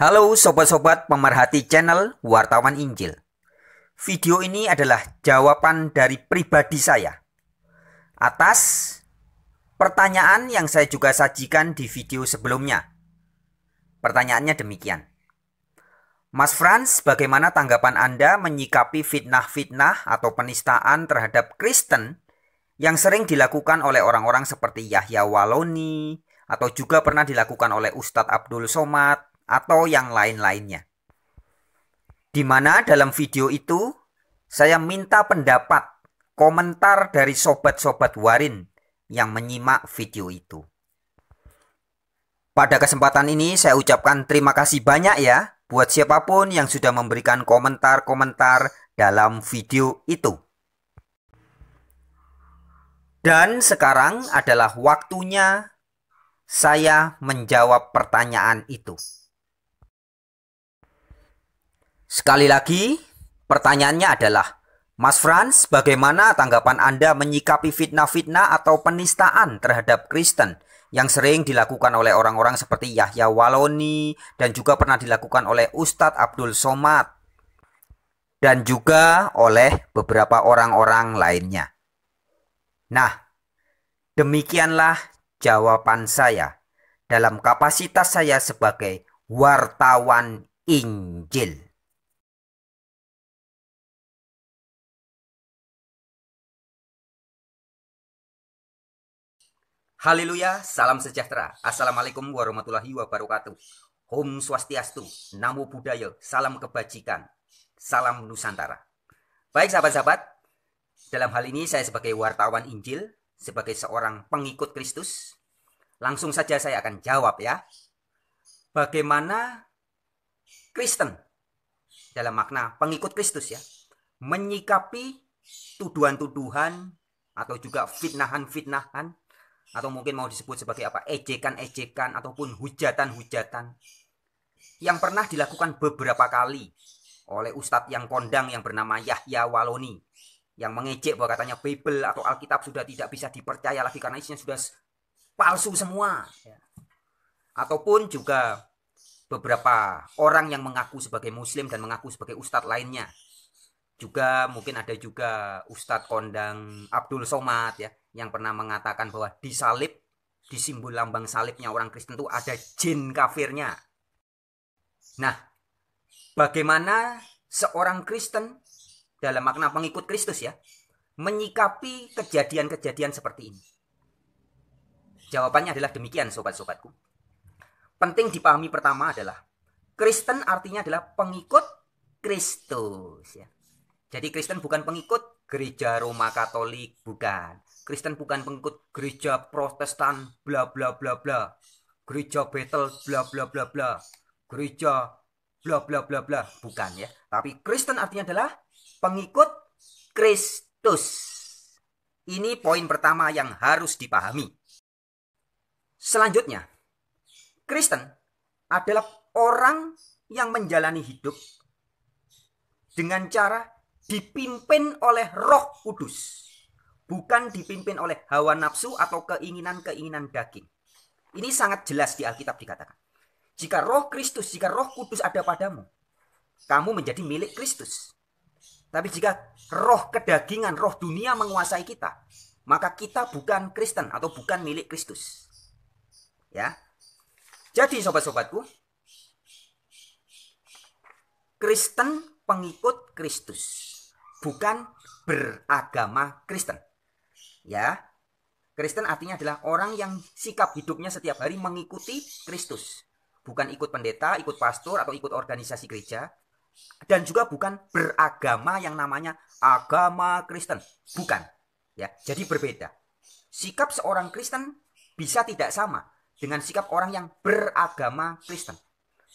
Halo sobat-sobat pemerhati channel Wartawan Injil. Video ini adalah jawaban dari pribadi saya atas pertanyaan yang saya juga sajikan di video sebelumnya. Pertanyaannya demikian. Mas Frans, bagaimana tanggapan Anda menyikapi fitnah-fitnah atau penistaan terhadap Kristen yang sering dilakukan oleh orang-orang seperti Yahya Waloni atau juga pernah dilakukan oleh Ustadz Abdul Somad atau yang lain-lainnya? Di mana dalam video itu saya minta pendapat, komentar dari sobat-sobat Warin yang menyimak video itu. Pada kesempatan ini saya ucapkan terima kasih banyak ya buat siapapun yang sudah memberikan komentar-komentar dalam video itu. Dan sekarang adalah waktunya saya menjawab pertanyaan itu. Sekali lagi, pertanyaannya adalah, Mas Frans, bagaimana tanggapan Anda menyikapi fitnah-fitnah atau penistaan terhadap Kristen yang sering dilakukan oleh orang-orang seperti Yahya Waloni dan juga pernah dilakukan oleh Ustadz Abdul Somad dan juga oleh beberapa orang-orang lainnya? Nah, demikianlah jawaban saya dalam kapasitas saya sebagai wartawan Injil. Haleluya, salam sejahtera. Assalamualaikum warahmatullahi wabarakatuh. Om Swastiastu, Namo Buddhaya, salam kebajikan, salam Nusantara. Baik sahabat-sahabat, dalam hal ini saya sebagai wartawan Injil, sebagai seorang pengikut Kristus, langsung saja saya akan jawab ya. Bagaimana Kristen, dalam makna pengikut Kristus ya, menyikapi tuduhan-tuduhan atau juga fitnahan-fitnahan, atau mungkin mau disebut sebagai apa, ejekan-ejekan ataupun hujatan-hujatan yang pernah dilakukan beberapa kali oleh Ustadz yang kondang yang bernama Yahya Waloni, yang mengejek bahwa katanya Bible atau Alkitab sudah tidak bisa dipercaya lagi karena isinya sudah palsu semua ya. Ataupun juga beberapa orang yang mengaku sebagai muslim dan mengaku sebagai ustadz lainnya. Juga mungkin ada juga Ustadz kondang Abdul Somad ya, yang pernah mengatakan bahwa di salib, di simbol lambang salibnya orang Kristen itu ada jin kafirnya. Nah, bagaimana seorang Kristen dalam makna pengikut Kristus ya, menyikapi kejadian-kejadian seperti ini? Jawabannya adalah demikian sobat-sobatku. Penting dipahami pertama adalah, Kristen artinya adalah pengikut Kristus ya. Jadi Kristen bukan pengikut gereja Roma Katolik, bukan. Kristen bukan pengikut gereja Protestan, bla bla bla bla. Gereja Bethel, bla bla bla bla. Gereja bla bla bla bla, bukan ya. Tapi Kristen artinya adalah pengikut Kristus. Ini poin pertama yang harus dipahami. Selanjutnya, Kristen adalah orang yang menjalani hidup dengan cara dipimpin oleh Roh Kudus, bukan dipimpin oleh hawa nafsu atau keinginan-keinginan daging. Ini sangat jelas di Alkitab dikatakan. Jika Roh Kristus, jika Roh Kudus ada padamu, kamu menjadi milik Kristus. Tapi jika roh kedagingan, roh dunia menguasai kita, maka kita bukan Kristen atau bukan milik Kristus. Ya. Jadi sobat-sobatku, Kristen pengikut Kristus, bukan beragama Kristen. Ya. Kristen artinya adalah orang yang sikap hidupnya setiap hari mengikuti Kristus, bukan ikut pendeta, ikut pastor atau ikut organisasi gereja. Dan juga bukan beragama yang namanya agama Kristen, bukan ya. Jadi berbeda. Sikap seorang Kristen bisa tidak sama dengan sikap orang yang beragama Kristen,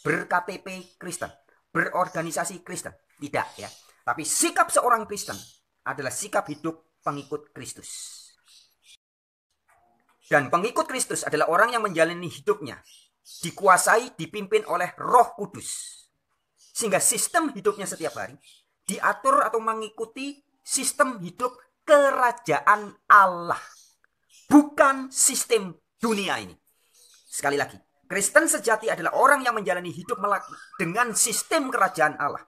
ber-KTP Kristen, berorganisasi Kristen, tidak ya. Tapi sikap seorang Kristen adalah sikap hidup pengikut Kristus. Dan pengikut Kristus adalah orang yang menjalani hidupnya dikuasai, dipimpin oleh Roh Kudus, sehingga sistem hidupnya setiap hari diatur atau mengikuti sistem hidup kerajaan Allah, bukan sistem dunia ini. Sekali lagi, Kristen sejati adalah orang yang menjalani hidup dengan sistem kerajaan Allah,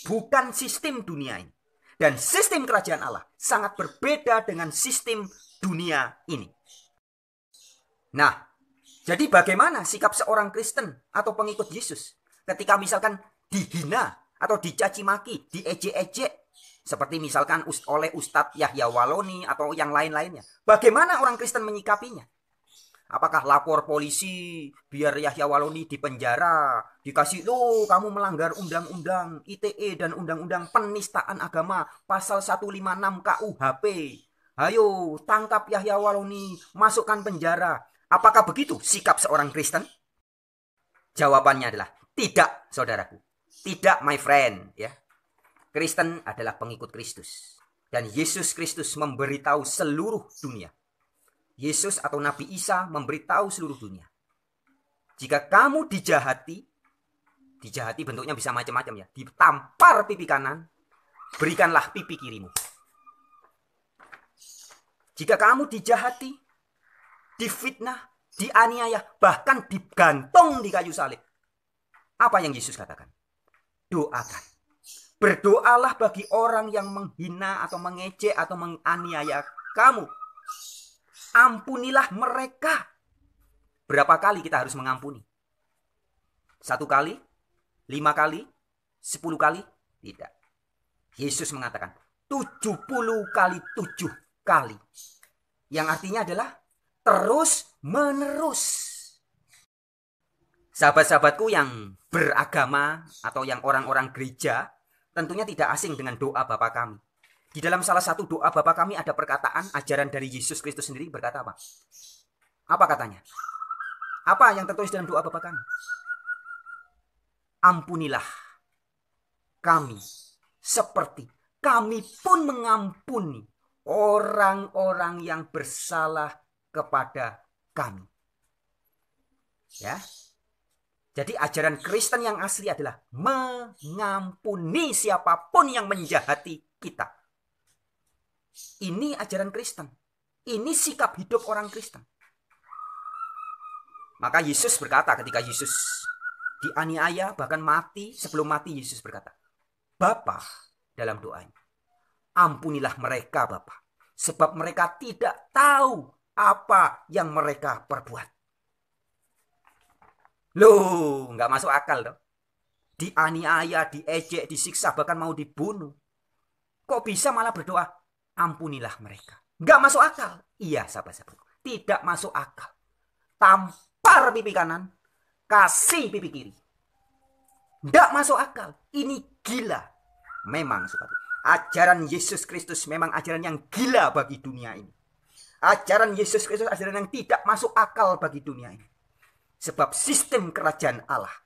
bukan sistem dunia ini. Dan sistem kerajaan Allah sangat berbeda dengan sistem dunia ini. Nah, jadi bagaimana sikap seorang Kristen atau pengikut Yesus ketika misalkan dihina atau dicaci maki, diejek-ejek, seperti misalkan oleh Ustadz Yahya Waloni atau yang lain-lainnya? Bagaimana orang Kristen menyikapinya? Apakah lapor polisi biar Yahya Waloni dipenjara, dikasih lo kamu melanggar undang-undang ITE dan undang-undang penistaan agama pasal 156 KUHP. Ayo tangkap Yahya Waloni, masukkan penjara. Apakah begitu sikap seorang Kristen? Jawabannya adalah tidak, saudaraku. Tidak, my friend, ya. Kristen adalah pengikut Kristus dan Yesus Kristus memberitahu seluruh dunia. Yesus atau Nabi Isa memberitahu seluruh dunia. Jika kamu dijahati bentuknya bisa macam-macam ya. Ditampar pipi kanan, berikanlah pipi kirimu. Jika kamu dijahati, difitnah, dianiaya, bahkan digantung di kayu salib. Apa yang Yesus katakan? Doakan. Berdoalah bagi orang yang menghina atau mengejek atau menganiaya kamu. Ampunilah mereka. Berapa kali kita harus mengampuni? 1 kali? 5 kali? 10 kali? Tidak. Yesus mengatakan 70 kali 7 kali. Yang artinya adalah terus menerus. Sahabat-sahabatku yang beragama atau yang orang-orang gereja tentunya tidak asing dengan doa Bapa kami. Di dalam salah satu doa Bapa kami ada perkataan ajaran dari Yesus Kristus sendiri berkata apa? Apa katanya? Apa yang tertulis dalam doa Bapa kami? Ampunilah kami seperti kami pun mengampuni orang-orang yang bersalah kepada kami. Ya. Jadi ajaran Kristen yang asli adalah mengampuni siapapun yang menjahati kita. Ini ajaran Kristen. Ini sikap hidup orang Kristen. Maka Yesus berkata ketika Yesus dianiaya bahkan mati, sebelum mati Yesus berkata, Bapa, dalam doanya, ampunilah mereka Bapa, sebab mereka tidak tahu apa yang mereka perbuat. Loh, nggak masuk akal dong. Dianiaya, diejek, disiksa, bahkan mau dibunuh. Kok bisa malah berdoa, ampunilah mereka. Nggak masuk akal. Iya, sahabat-sahabat. Tidak masuk akal. Tampar pipi kanan, kasih pipi kiri. Nggak masuk akal. Ini gila. Memang, sahabat. Ajaran Yesus Kristus memang ajaran yang gila bagi dunia ini. Ajaran Yesus Kristus ajaran yang tidak masuk akal bagi dunia ini. Sebab sistem kerajaan Allah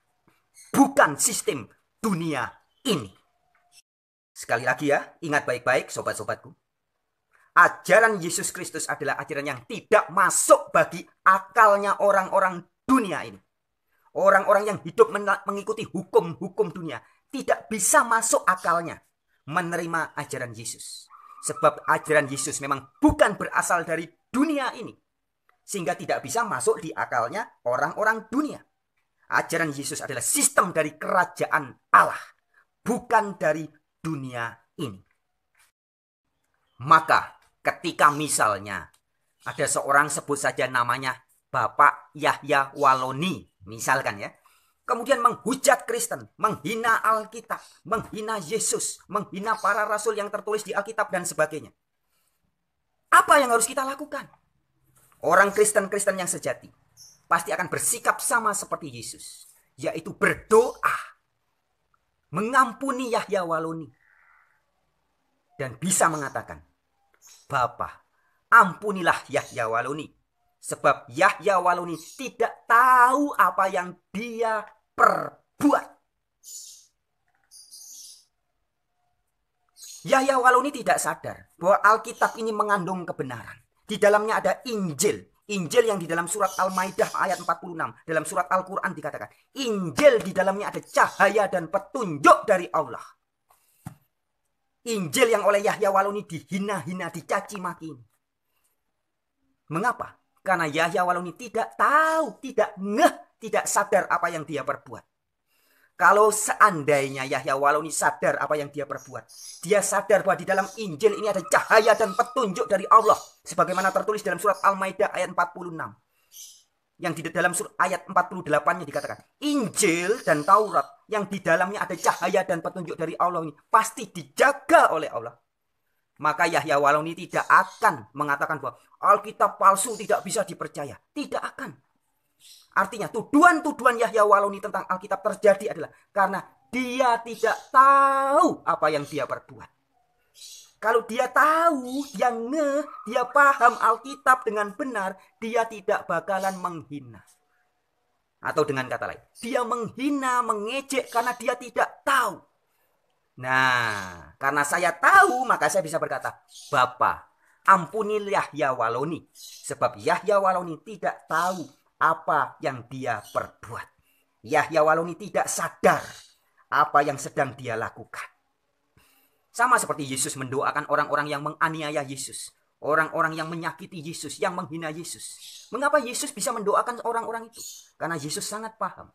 bukan sistem dunia ini. Sekali lagi ya, ingat baik-baik sobat-sobatku. Ajaran Yesus Kristus adalah ajaran yang tidak masuk bagi akalnya orang-orang dunia ini. Orang-orang yang hidup mengikuti hukum-hukum dunia tidak bisa masuk akalnya menerima ajaran Yesus. Sebab ajaran Yesus memang bukan berasal dari dunia ini. Sehingga tidak bisa masuk di akalnya orang-orang dunia. Ajaran Yesus adalah sistem dari kerajaan Allah, bukan dari dunia ini. Maka ketika misalnya ada seorang sebut saja namanya Bapak Yahya Waloni, misalkan ya, kemudian menghujat Kristen, menghina Alkitab, menghina Yesus, menghina para rasul yang tertulis di Alkitab dan sebagainya. Apa yang harus kita lakukan? Orang Kristen-Kristen yang sejati pasti akan bersikap sama seperti Yesus, yaitu berdoa, mengampuni Yahya Waloni, dan bisa mengatakan, Bapa, ampunilah Yahya Waloni, sebab Yahya Waloni tidak tahu apa yang dia perbuat. Yahya Waloni tidak sadar bahwa Alkitab ini mengandung kebenaran. Di dalamnya ada Injil. Injil yang di dalam surat Al-Maidah ayat 46. Dalam surat Al-Quran dikatakan, Injil di dalamnya ada cahaya dan petunjuk dari Allah. Injil yang oleh Yahya Waloni dihina-hina, dicaci maki. Mengapa? Karena Yahya Waloni tidak tahu, tidak ngeh, tidak sadar apa yang dia perbuat. Kalau seandainya Yahya Waloni sadar apa yang dia perbuat, dia sadar bahwa di dalam Injil ini ada cahaya dan petunjuk dari Allah, sebagaimana tertulis dalam surat Al-Maidah ayat 46. Yang di dalam surat ayat 48-nya dikatakan, Injil dan Taurat yang di dalamnya ada cahaya dan petunjuk dari Allah ini pasti dijaga oleh Allah. Maka Yahya Waloni tidak akan mengatakan bahwa Alkitab palsu tidak bisa dipercaya. Tidak akan. Artinya tuduhan-tuduhan Yahya Waloni tentang Alkitab terjadi adalah karena dia tidak tahu apa yang dia perbuat. Kalau dia tahu, dia paham Alkitab dengan benar, dia tidak bakalan menghina. Atau dengan kata lain, dia menghina, mengejek karena dia tidak tahu. Nah, karena saya tahu, maka saya bisa berkata, Bapa, ampunilah Yahya Waloni. Sebab Yahya Waloni tidak tahu apa yang dia perbuat. Yahya Waloni tidak sadar apa yang sedang dia lakukan. Sama seperti Yesus mendoakan orang-orang yang menganiaya Yesus, orang-orang yang menyakiti Yesus, yang menghina Yesus. Mengapa Yesus bisa mendoakan orang-orang itu? Karena Yesus sangat paham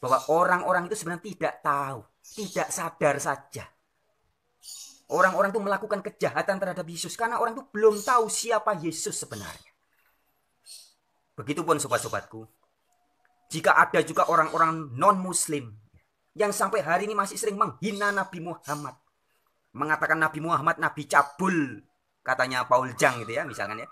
bahwa orang-orang itu sebenarnya tidak tahu, tidak sadar saja. Orang-orang itu melakukan kejahatan terhadap Yesus karena orang itu belum tahu siapa Yesus sebenarnya. Begitupun sobat-sobatku, jika ada juga orang-orang non-muslim yang sampai hari ini masih sering menghina Nabi Muhammad, mengatakan Nabi Muhammad Nabi cabul, katanya Paul Jang gitu ya, misalkan ya.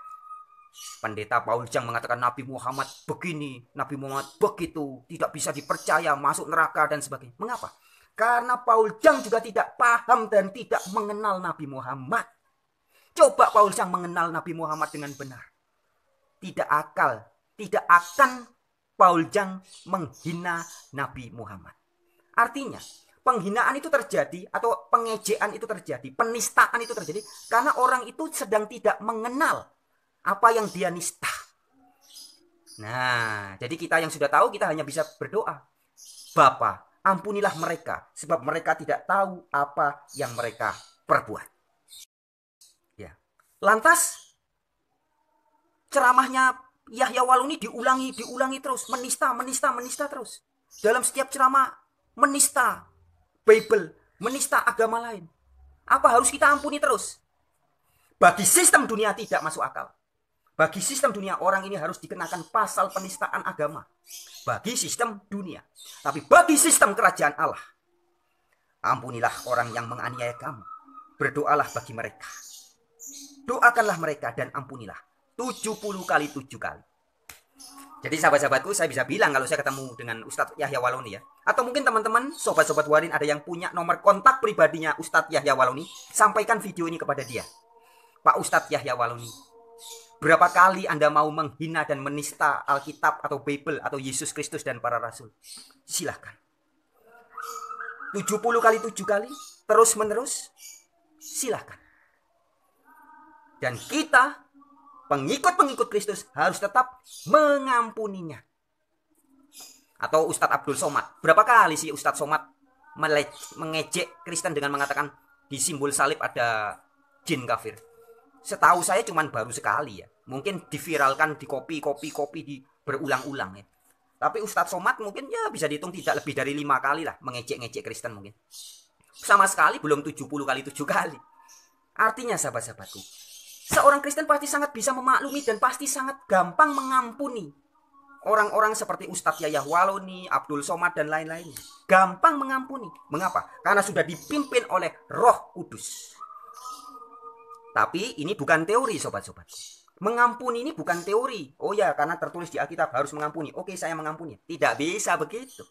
Pendeta Paul Jang mengatakan Nabi Muhammad begini, Nabi Muhammad begitu, tidak bisa dipercaya, masuk neraka dan sebagainya. Mengapa? Karena Paul Jang juga tidak paham dan tidak mengenal Nabi Muhammad. Coba Paul Jang mengenal Nabi Muhammad dengan benar, tidak akan Paul Jang menghina Nabi Muhammad. Artinya, penghinaan itu terjadi atau pengejaan itu terjadi, penistaan itu terjadi karena orang itu sedang tidak mengenal apa yang dia nista. Nah, jadi kita yang sudah tahu, kita hanya bisa berdoa, Bapa, ampunilah mereka, sebab mereka tidak tahu apa yang mereka perbuat. Ya. Lantas, ceramahnya Yahya Waloni diulangi terus, menista terus. Dalam setiap ceramah, menista Bible, menista agama lain. Apa harus kita ampuni terus? Bagi sistem dunia tidak masuk akal. Bagi sistem dunia, orang ini harus dikenakan pasal penistaan agama. Bagi sistem dunia. Tapi bagi sistem kerajaan Allah, ampunilah orang yang menganiaya kamu. Berdoalah bagi mereka. Doakanlah mereka dan ampunilah. 70 kali 7 kali. Jadi sahabat-sahabatku, saya bisa bilang kalau saya ketemu dengan Ustadz Yahya Waloni ya. Atau mungkin teman-teman, sobat-sobat Warin ada yang punya nomor kontak pribadinya Ustadz Yahya Waloni, sampaikan video ini kepada dia. Pak Ustadz Yahya Waloni, berapa kali Anda mau menghina dan menista Alkitab atau Bible atau Yesus Kristus dan para rasul? Silahkan. 70 kali 7 kali, terus menerus, silahkan. Dan kita, pengikut-pengikut Kristus, harus tetap mengampuninya. Atau Ustadz Abdul Somad, berapa kali sih Ustadz Somad mengejek Kristen dengan mengatakan di simbol salib ada jin kafir? Setahu saya cuma baru sekali ya. Mungkin diviralkan, di copy berulang-ulang ya. Tapi Ustadz Somad mungkin ya bisa dihitung tidak lebih dari 5 kali lah mengejek-ngejek Kristen mungkin. Sama sekali belum 70 kali 7 kali. Artinya sahabat-sahabatku, seorang Kristen pasti sangat bisa memaklumi dan pasti sangat gampang mengampuni orang-orang seperti Ustadz Yahya Waloni, Abdul Somad dan lain-lain. Gampang mengampuni. Mengapa? Karena sudah dipimpin oleh Roh Kudus. Tapi ini bukan teori sobat-sobat. Mengampuni ini bukan teori. Oh ya, karena tertulis di Alkitab harus mengampuni. Oke, saya mengampuni. Tidak bisa begitu.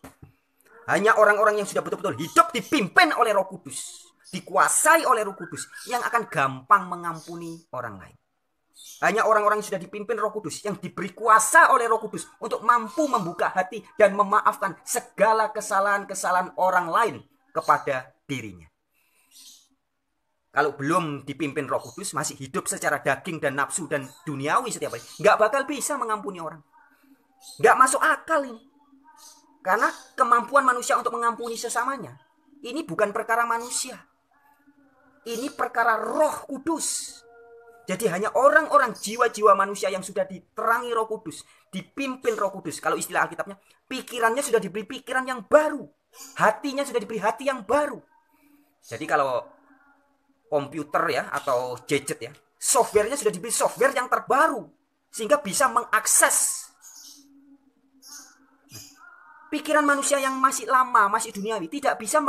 Hanya orang-orang yang sudah betul-betul hidup dipimpin oleh Roh Kudus, dikuasai oleh Roh Kudus, yang akan gampang mengampuni orang lain. Hanya orang-orang yang sudah dipimpin Roh Kudus, yang diberi kuasa oleh Roh Kudus untuk mampu membuka hati dan memaafkan segala kesalahan-kesalahan orang lain kepada dirinya. Kalau belum dipimpin Roh Kudus, masih hidup secara daging dan nafsu dan duniawi setiap hari, nggak bakal bisa mengampuni orang. Nggak masuk akal ini. Karena kemampuan manusia untuk mengampuni sesamanya, ini bukan perkara manusia. Ini perkara Roh Kudus. Jadi hanya orang-orang, jiwa-jiwa manusia yang sudah diterangi Roh Kudus, dipimpin Roh Kudus. Kalau istilah Alkitabnya, pikirannya sudah diberi pikiran yang baru. Hatinya sudah diberi hati yang baru. Jadi kalau komputer ya atau gadget ya, softwarenya sudah diberi software yang terbaru sehingga bisa mengakses pikiran manusia yang masih lama, masih duniawi, tidak bisa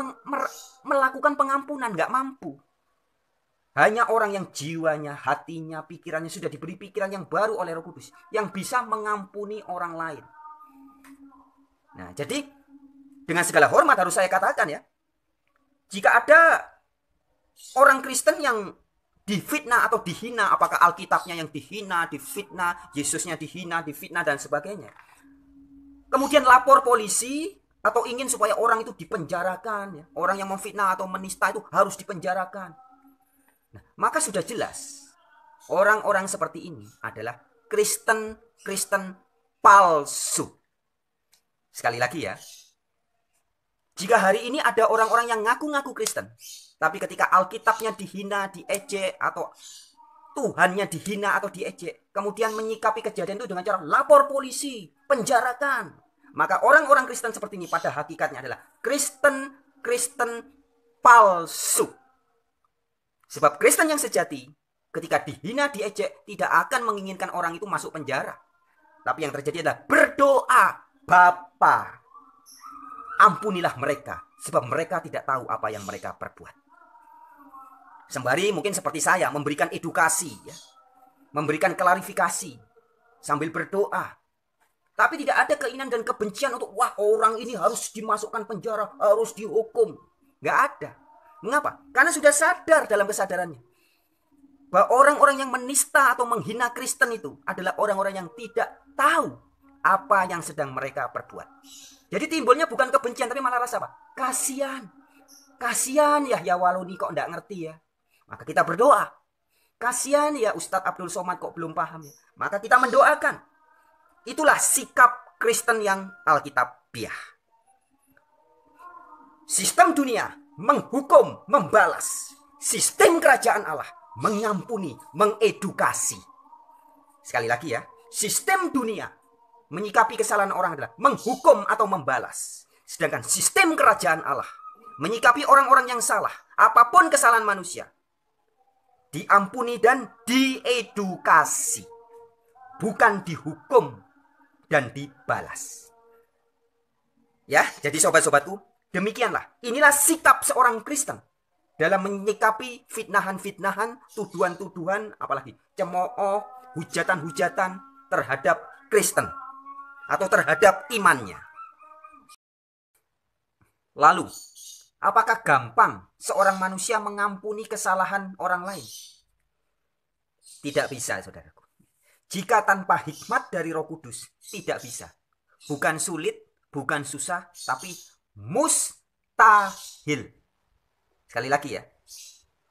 melakukan pengampunan, nggak mampu. Hanya orang yang jiwanya, hatinya, pikirannya sudah diberi pikiran yang baru oleh Roh Kudus, yang bisa mengampuni orang lain. Nah, jadi dengan segala hormat harus saya katakan ya, jika ada orang Kristen yang difitnah atau dihina, apakah Alkitabnya yang dihina, difitnah, Yesusnya dihina, difitnah, dan sebagainya, kemudian lapor polisi atau ingin supaya orang itu dipenjarakan, ya. Orang yang memfitnah atau menista itu harus dipenjarakan. Nah, maka sudah jelas orang-orang seperti ini adalah Kristen palsu. Sekali lagi ya, jika hari ini ada orang-orang yang ngaku-ngaku Kristen, tapi ketika Alkitabnya dihina, diejek, atau Tuhannya dihina atau diejek, kemudian menyikapi kejadian itu dengan cara lapor polisi, penjarakan, maka orang-orang Kristen seperti ini pada hakikatnya adalah Kristen palsu. Sebab Kristen yang sejati ketika dihina, diejek, tidak akan menginginkan orang itu masuk penjara. Tapi yang terjadi adalah berdoa, Bapa, ampunilah mereka, sebab mereka tidak tahu apa yang mereka perbuat. Sembari mungkin seperti saya memberikan edukasi, ya, memberikan klarifikasi sambil berdoa. Tapi tidak ada keinginan dan kebencian untuk wah orang ini harus dimasukkan penjara, harus dihukum. Nggak ada. Mengapa? Karena sudah sadar dalam kesadarannya bahwa orang-orang yang menista atau menghina Kristen itu adalah orang-orang yang tidak tahu apa yang sedang mereka perbuat. Jadi timbulnya bukan kebencian tapi malah rasa apa? Kasihan. Kasihan ya Waloni kok enggak ngerti ya. Maka kita berdoa. Kasihan ya Ustadz Abdul Somad kok belum paham ya. Maka kita mendoakan. Itulah sikap Kristen yang Alkitabiah. Sistem dunia menghukum, membalas. Sistem kerajaan Allah mengampuni, mengedukasi. Sekali lagi ya, sistem dunia menyikapi kesalahan orang adalah menghukum atau membalas. Sedangkan sistem kerajaan Allah menyikapi orang-orang yang salah, apapun kesalahan manusia, diampuni dan diedukasi, bukan dihukum dan dibalas. Ya, jadi sobat-sobatku, demikianlah. Inilah sikap seorang Kristen dalam menyikapi fitnahan-fitnahan, tuduhan-tuduhan, apalagi cemooh, hujatan-hujatan terhadap Kristen atau terhadap imannya. Lalu, apakah gampang seorang manusia mengampuni kesalahan orang lain? Tidak bisa, saudaraku. Jika tanpa hikmat dari Roh Kudus, tidak bisa. Bukan sulit, bukan susah, tapi mustahil. Sekali lagi ya.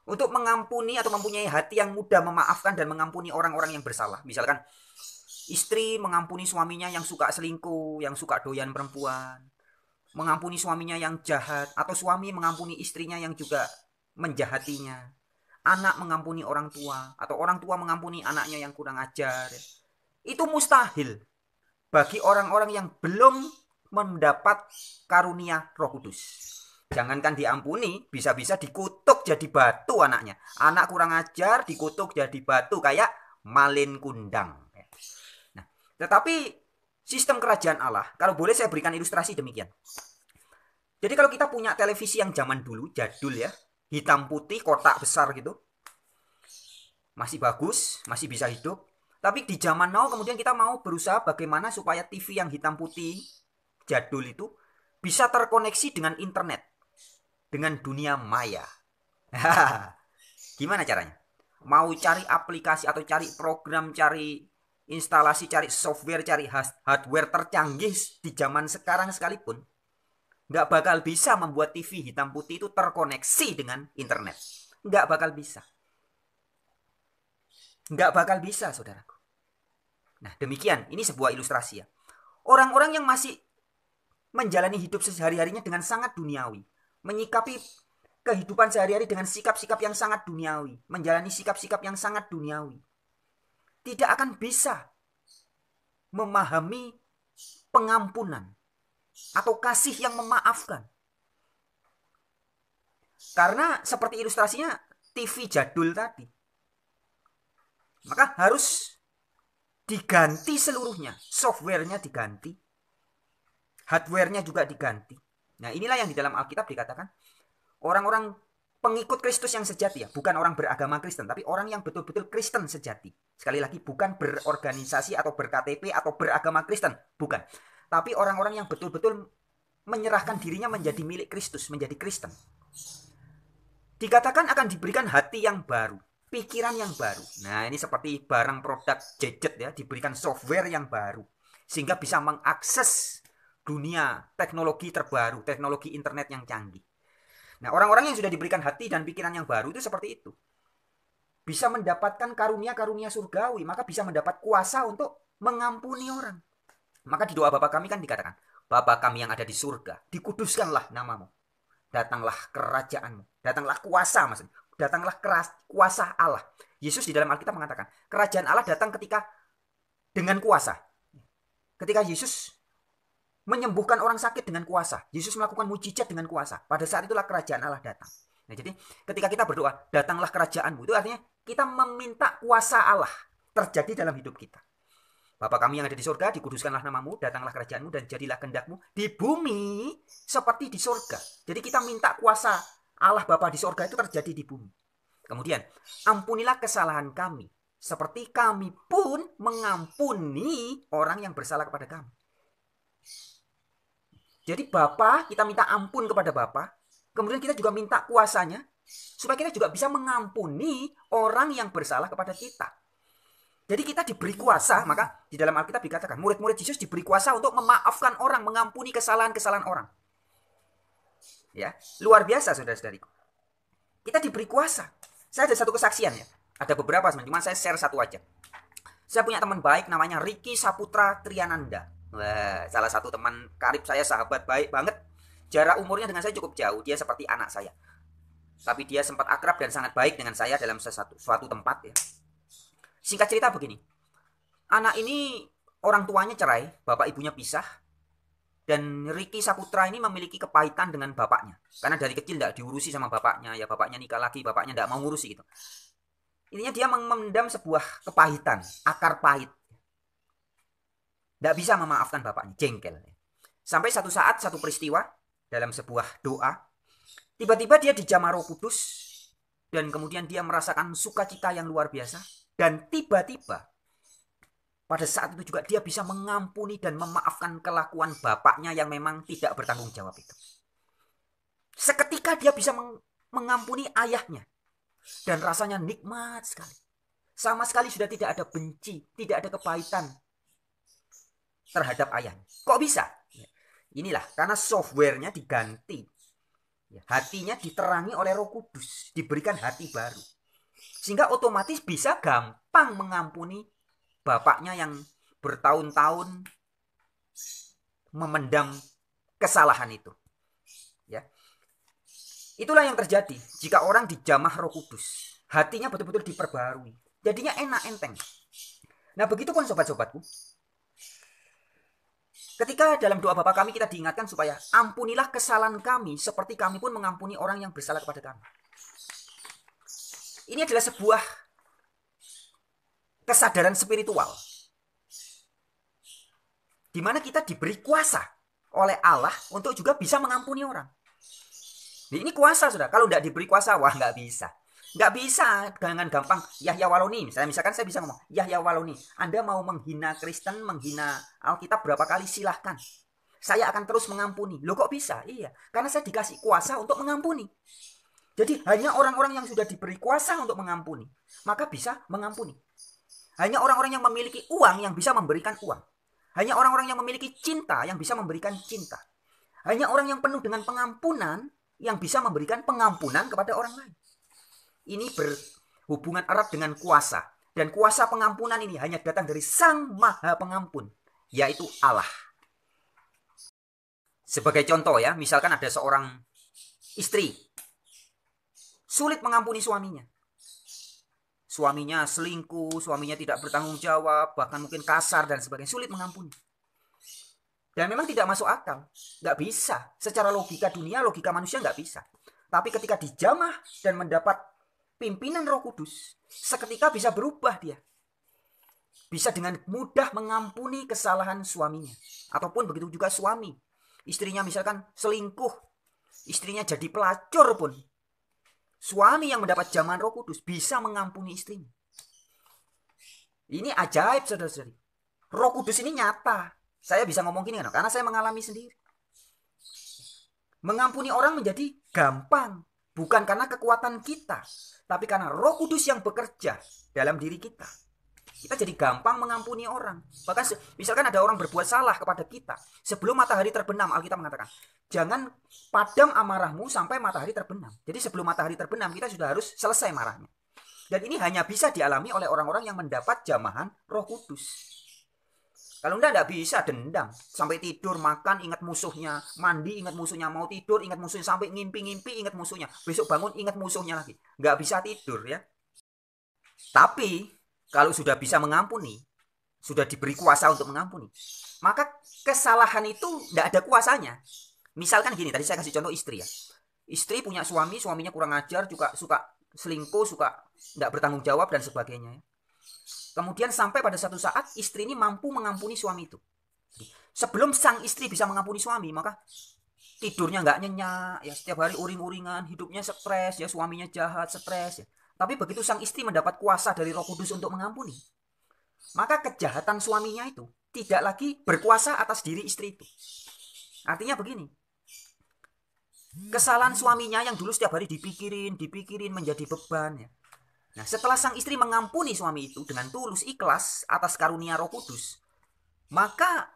Untuk mengampuni atau mempunyai hati yang mudah memaafkan dan mengampuni orang-orang yang bersalah. Misalkan istri mengampuni suaminya yang suka selingkuh, yang suka doyan perempuan. Mengampuni suaminya yang jahat. Atau suami mengampuni istrinya yang juga menjahatinya. Anak mengampuni orang tua. Atau orang tua mengampuni anaknya yang kurang ajar. Itu mustahil bagi orang-orang yang belum mendapat karunia Roh Kudus. Jangankan diampuni, bisa-bisa dikutuk jadi batu anaknya. Anak kurang ajar dikutuk jadi batu kayak malin kundang. Nah, tetapi sistem kerajaan Allah, kalau boleh saya berikan ilustrasi demikian. Jadi kalau kita punya televisi yang zaman dulu, jadul ya, hitam putih, kotak besar gitu, masih bagus, masih bisa hidup. Tapi di zaman now kemudian kita mau berusaha bagaimana supaya TV yang hitam putih, jadul itu, bisa terkoneksi dengan internet. Dengan dunia maya. Gimana caranya? Mau cari aplikasi atau cari program, cari instalasi, cari software, cari hardware tercanggih di zaman sekarang sekalipun, nggak bakal bisa membuat TV hitam putih itu terkoneksi dengan internet. Nggak bakal bisa. Nggak bakal bisa, saudaraku. Nah, demikian. Ini sebuah ilustrasi ya. Orang-orang yang masih menjalani hidup sehari-harinya dengan sangat duniawi, menyikapi kehidupan sehari-hari dengan sikap-sikap yang sangat duniawi, menjalani sikap-sikap yang sangat duniawi, tidak akan bisa memahami pengampunan atau kasih yang memaafkan. Karena seperti ilustrasinya TV jadul tadi, maka harus diganti seluruhnya. Softwarenya diganti, hardwarenya juga diganti. Nah, inilah yang di dalam Alkitab dikatakan orang-orang pengikut Kristus yang sejati, ya, bukan orang beragama Kristen, tapi orang yang betul-betul Kristen sejati. Sekali lagi, bukan berorganisasi atau ber-KTP atau beragama Kristen, bukan. Tapi orang-orang yang betul-betul menyerahkan dirinya menjadi milik Kristus, menjadi Kristen. Dikatakan akan diberikan hati yang baru, pikiran yang baru. Nah, ini seperti barang produk gadget, ya, diberikan software yang baru sehingga bisa mengakses dunia teknologi terbaru, teknologi internet yang canggih. Nah, orang-orang yang sudah diberikan hati dan pikiran yang baru itu seperti itu. Bisa mendapatkan karunia-karunia surgawi, maka bisa mendapat kuasa untuk mengampuni orang. Maka di doa Bapa kami kan dikatakan, Bapa kami yang ada di surga, dikuduskanlah namamu. Datanglah kerajaanmu, datanglah kuasa, maksudnya datanglah kuasa Allah. Yesus di dalam Alkitab mengatakan, kerajaan Allah datang ketika dengan kuasa. Ketika Yesus menyembuhkan orang sakit dengan kuasa, Yesus melakukan mujizat dengan kuasa. Pada saat itulah kerajaan Allah datang. Nah, jadi ketika kita berdoa, datanglah kerajaanmu, itu artinya kita meminta kuasa Allah terjadi dalam hidup kita. Bapa kami yang ada di surga, dikuduskanlah namamu, datanglah kerajaanmu, dan jadilah kehendakmu di bumi seperti di surga. Jadi kita minta kuasa Allah Bapa di surga itu terjadi di bumi. Kemudian, ampunilah kesalahan kami, seperti kami pun mengampuni orang yang bersalah kepada kami. Jadi Bapa, kita minta ampun kepada Bapa, kemudian kita juga minta kuasanya, supaya kita juga bisa mengampuni orang yang bersalah kepada kita. Jadi kita diberi kuasa, maka di dalam Alkitab dikatakan murid-murid Yesus diberi kuasa untuk memaafkan orang, mengampuni kesalahan-kesalahan orang. Ya, luar biasa saudara-saudariku. Kita diberi kuasa. Saya ada satu kesaksian, ya. Ada beberapa sebenarnya, cuma saya share satu aja. Saya punya teman baik namanya Ricky Saputra Triananda. Wah, salah satu teman karib saya, sahabat baik banget. Jarak umurnya dengan saya cukup jauh, dia seperti anak saya. Tapi dia sempat akrab dan sangat baik dengan saya dalam suatu tempat, ya. Singkat cerita begini, anak ini orang tuanya cerai, bapak ibunya pisah, dan Ricky Saputra ini memiliki kepahitan dengan bapaknya. Karena dari kecil tidak diurusi sama bapaknya, ya bapaknya nikah lagi, bapaknya tidak mau ngurusi gitu. Intinya dia memendam sebuah kepahitan, akar pahit. Tidak bisa memaafkan bapaknya, jengkel. Sampai satu saat, satu peristiwa, dalam sebuah doa, tiba-tiba dia dijamah Roh Kudus, dan kemudian dia merasakan sukacita yang luar biasa. Dan tiba-tiba pada saat itu juga dia bisa mengampuni dan memaafkan kelakuan bapaknya yang memang tidak bertanggung jawab itu. Seketika dia bisa mengampuni ayahnya. Dan rasanya nikmat sekali. Sama sekali sudah tidak ada benci, tidak ada kepahitan terhadap ayahnya. Kok bisa? Inilah karena softwarenya diganti. Hatinya diterangi oleh Roh Kudus, diberikan hati baru. Sehingga otomatis bisa gampang mengampuni bapaknya yang bertahun-tahun memendam kesalahan itu. Ya. Itulah yang terjadi jika orang dijamah Roh Kudus. Hatinya betul-betul diperbarui. Jadinya enak, enteng. Nah, begitu pun sobat-sobatku. Ketika dalam doa Bapa kami kita diingatkan supaya ampunilah kesalahan kami seperti kami pun mengampuni orang yang bersalah kepada kami. Ini adalah sebuah kesadaran spiritual. Di mana kita diberi kuasa oleh Allah untuk juga bisa mengampuni orang. Ini kuasa sudah. Kalau tidak diberi kuasa, wah nggak bisa. Nggak bisa dengan gampang. Yahya Waloni, misalkan saya bisa ngomong, Yahya Waloni, Anda mau menghina Kristen, menghina Alkitab berapa kali silahkan. Saya akan terus mengampuni. Loh kok bisa? Iya, karena saya dikasih kuasa untuk mengampuni. Jadi hanya orang-orang yang sudah diberi kuasa untuk mengampuni, maka bisa mengampuni. Hanya orang-orang yang memiliki uang yang bisa memberikan uang. Hanya orang-orang yang memiliki cinta yang bisa memberikan cinta. Hanya orang yang penuh dengan pengampunan yang bisa memberikan pengampunan kepada orang lain. Ini berhubungan erat dengan kuasa. Dan kuasa pengampunan ini hanya datang dari Sang Maha Pengampun, yaitu Allah. Sebagai contoh ya, misalkan ada seorang istri sulit mengampuni suaminya. suaminya selingkuh, suaminya tidak bertanggung jawab, bahkan mungkin kasar dan sebagainya, sulit mengampuni. Dan memang tidak masuk akal, nggak bisa. Secara logika dunia, logika manusia nggak bisa. Tapi ketika dijamah dan mendapat pimpinan Roh Kudus, seketika bisa berubah dia. Bisa dengan mudah mengampuni kesalahan suaminya. Ataupun begitu juga suami. Istrinya misalkan selingkuh, istrinya jadi pelacur pun. Suami yang mendapat jamahan Roh Kudus bisa mengampuni istrinya. Ini ajaib, saudara-saudari. Roh Kudus ini nyata. Saya bisa ngomong gini karena saya mengalami sendiri. Mengampuni orang menjadi gampang. Bukan karena kekuatan kita. Tapi karena Roh Kudus yang bekerja dalam diri kita. Kita jadi gampang mengampuni orang. Bahkan misalkan ada orang berbuat salah kepada kita. Sebelum matahari terbenam, Alkitab mengatakan, jangan padam amarahmu sampai matahari terbenam. Jadi sebelum matahari terbenam, kita sudah harus selesai marahnya. Dan ini hanya bisa dialami oleh orang-orang yang mendapat jamahan Roh Kudus. Kalau enggak bisa dendam. Sampai tidur, makan, ingat musuhnya. Mandi, ingat musuhnya. Mau tidur, ingat musuhnya. Sampai ngimpi-ngimpi, ingat musuhnya. Besok bangun, ingat musuhnya lagi. Enggak bisa tidur ya. Tapi, kalau sudah bisa mengampuni, sudah diberi kuasa untuk mengampuni, maka kesalahan itu enggak ada kuasanya. Misalkan gini, tadi saya kasih contoh istri ya. Istri punya suami, suaminya kurang ajar, juga suka selingkuh, suka enggak bertanggung jawab, dan sebagainya ya. Kemudian sampai pada satu saat istri ini mampu mengampuni suami itu. Sebelum sang istri bisa mengampuni suami, maka tidurnya nggak nyenyak, ya setiap hari uring-uringan, hidupnya stres, ya suaminya jahat, stres. Ya. Tapi begitu sang istri mendapat kuasa dari Roh Kudus untuk mengampuni, maka kejahatan suaminya itu tidak lagi berkuasa atas diri istri itu. Artinya begini, kesalahan suaminya yang dulu setiap hari dipikirin menjadi beban ya. Nah, setelah sang istri mengampuni suami itu dengan tulus ikhlas atas karunia Roh Kudus, maka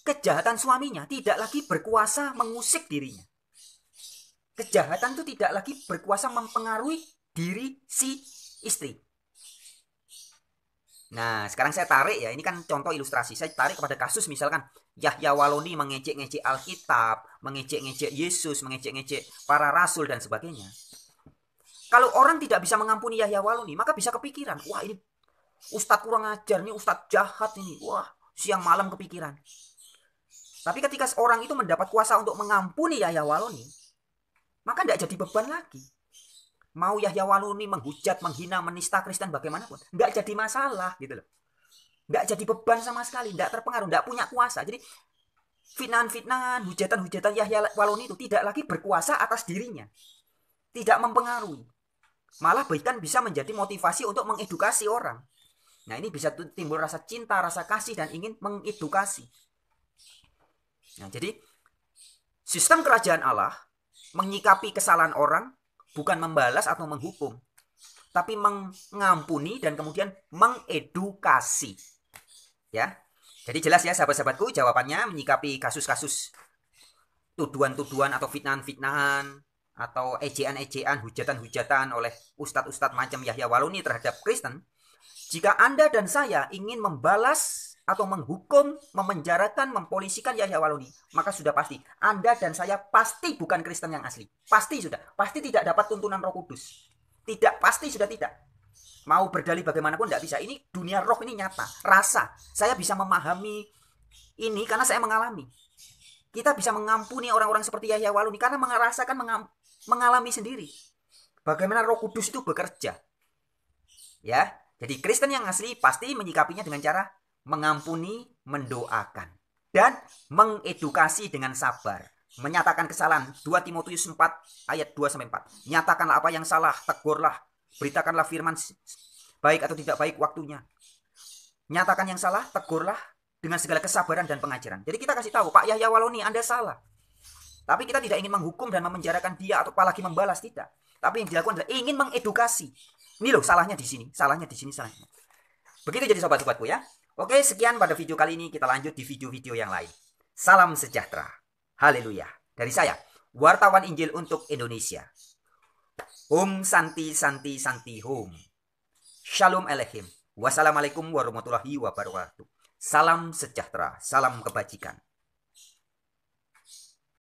kejahatan suaminya tidak lagi berkuasa mengusik dirinya. Kejahatan itu tidak lagi berkuasa mempengaruhi diri si istri. Nah, sekarang saya tarik ya, ini kan contoh ilustrasi. Saya tarik kepada kasus misalkan Yahya Waloni mengejek-ngejek Alkitab, mengejek-ngejek Yesus, mengejek-ngejek para rasul dan sebagainya. Kalau orang tidak bisa mengampuni Yahya Waloni, maka bisa kepikiran, wah ini ustadz kurang ajar, ini ustadz jahat ini, wah siang malam kepikiran. Tapi ketika orang itu mendapat kuasa untuk mengampuni Yahya Waloni, maka tidak jadi beban lagi. Mau Yahya Waloni menghujat, menghina, menista Kristen bagaimanapun, nggak jadi masalah gitu loh. Nggak jadi beban sama sekali, nggak terpengaruh, nggak punya kuasa. Jadi fitnahan-fitnahan, hujatan-hujatan Yahya Waloni itu tidak lagi berkuasa atas dirinya. Tidak mempengaruhi. Malah bahkan bisa menjadi motivasi untuk mengedukasi orang. Nah ini bisa timbul rasa cinta, rasa kasih, dan ingin mengedukasi. Nah jadi sistem kerajaan Allah menyikapi kesalahan orang bukan membalas atau menghukum, tapi mengampuni dan kemudian mengedukasi. Ya, jadi jelas ya sahabat-sahabatku, jawabannya menyikapi kasus-kasus tuduhan-tuduhan atau fitnahan-fitnahan atau ejaan-ejaan, hujatan-hujatan oleh ustadz-ustadz macam Yahya Waloni terhadap Kristen, jika Anda dan saya ingin membalas atau menghukum, memenjarakan, mempolisikan Yahya Waloni, maka sudah pasti Anda dan saya pasti bukan Kristen yang asli. Pasti sudah, pasti tidak dapat tuntunan Roh Kudus. Tidak, pasti sudah tidak. Mau berdalih bagaimanapun tidak bisa. Ini dunia roh, ini nyata, rasa. Saya bisa memahami ini karena saya mengalami. Kita bisa mengampuni orang-orang seperti Yahya Waloni karena merasakan, mengalami sendiri bagaimana Roh Kudus itu bekerja. Ya, jadi Kristen yang asli pasti menyikapinya dengan cara mengampuni, mendoakan, dan mengedukasi dengan sabar, menyatakan kesalahan. 2 Timotius 4 ayat 2-4. Nyatakanlah apa yang salah, tegurlah, beritakanlah firman baik atau tidak baik waktunya. Nyatakan yang salah, tegurlah dengan segala kesabaran dan pengajaran. Jadi kita kasih tahu, Pak Yahya Waloni, Anda salah. Tapi kita tidak ingin menghukum dan memenjarakan dia atau apalagi membalas, tidak. Tapi yang dilakukan adalah ingin mengedukasi. Ini loh salahnya di sini, salahnya di sini, salahnya. Begitu jadi sobat-sobatku ya. Oke, sekian pada video kali ini. Kita lanjut di video-video yang lain. Salam sejahtera. Haleluya. Dari saya, wartawan Injil untuk Indonesia. Om Santi Santi Santi Hum. Shalom Alehim. Wassalamualaikum warahmatullahi wabarakatuh. Salam sejahtera, salam kebajikan.